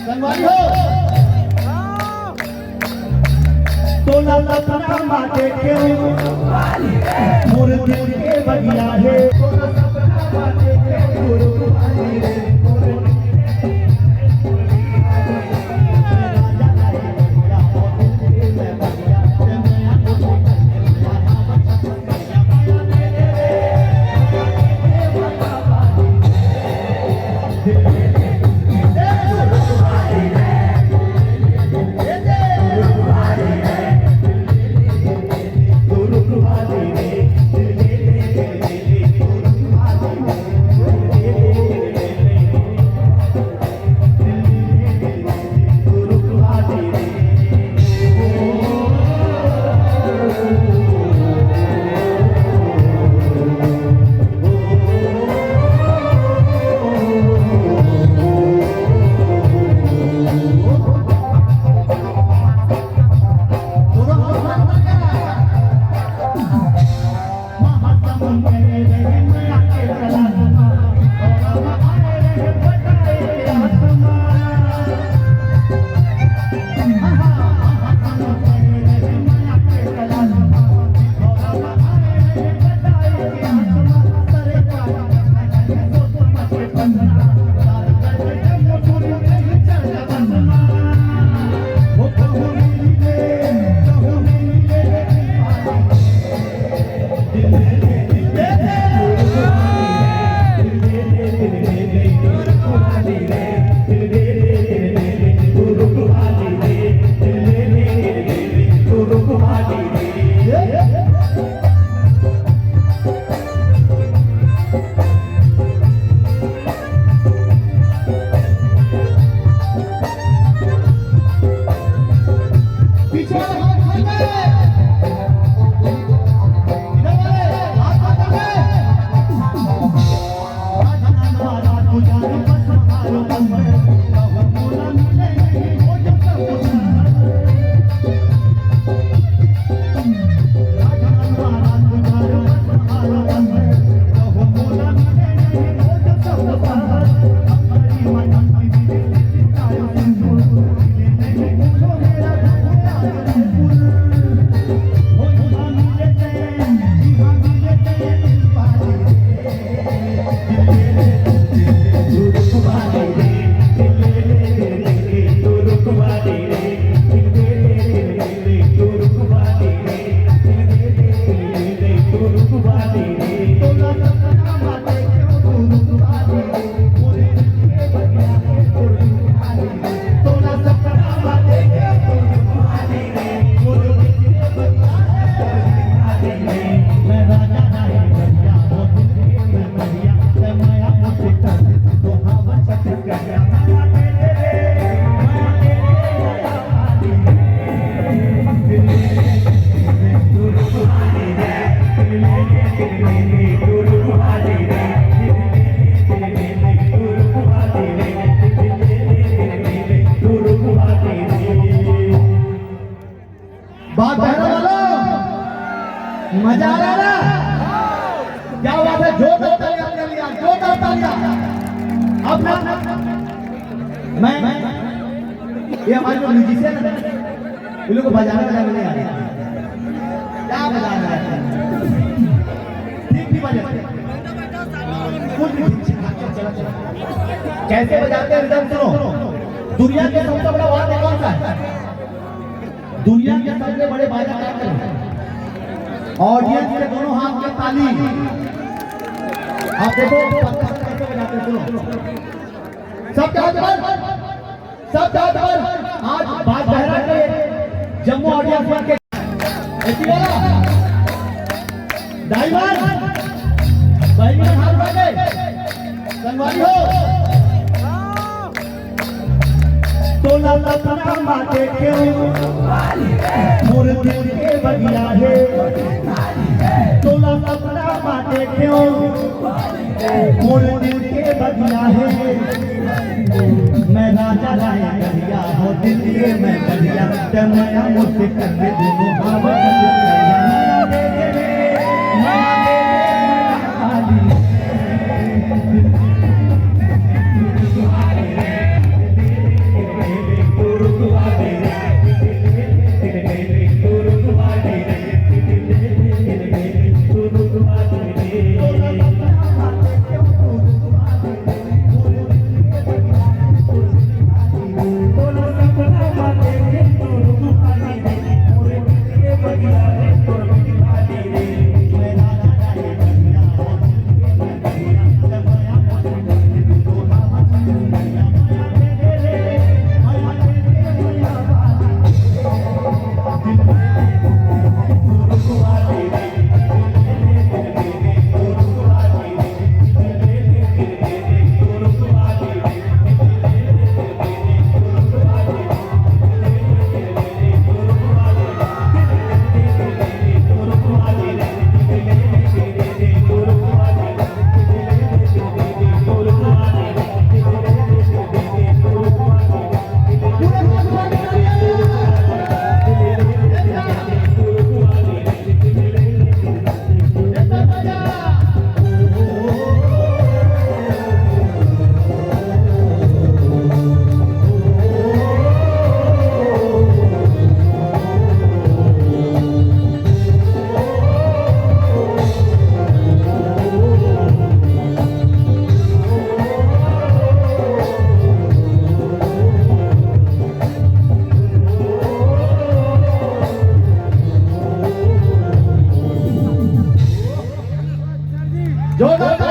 संगवारी हो तो ना सपना बाटे क्यों मोर दिल के बगिया है तो ना सपना बाटे क्यों मोर वाली रे मजा आ रहा ना? क्या बात है? जोरदार तालियां कर लिया, जोरदार तालियां। अब ना मैं ये हमारे जो म्यूजिशियन है इन लोगों को बजाने का नहीं आ रहा। क्या बजा रहे हैं? ठीक नहीं बजा कैसे बजाते हैं? रिदम सुनो। दुनिया के सबसे बड़ा वाद्य कौन सा है? दुनिया के सबसे बड़े बाजा क्या है? ऑडियंस के दोनों हाथ में ताली। आप देखो कैसे बजाते, सुनो। सब हाथ पर, सब हाथ पर। आज बात बहरा के जम्मू ऑडियंस बन के ड्राइवर भाई में हाथ बांधे संगवारी हो तो ना सपना बाटे क्यों मोर दिल के बगिया है तो ना सपना बाटे क्यों मोर दिल के बगिया है मैं राजा राय करिया हो दिल के मैं करिया तमया मुझसे कर दोनों जोड़ा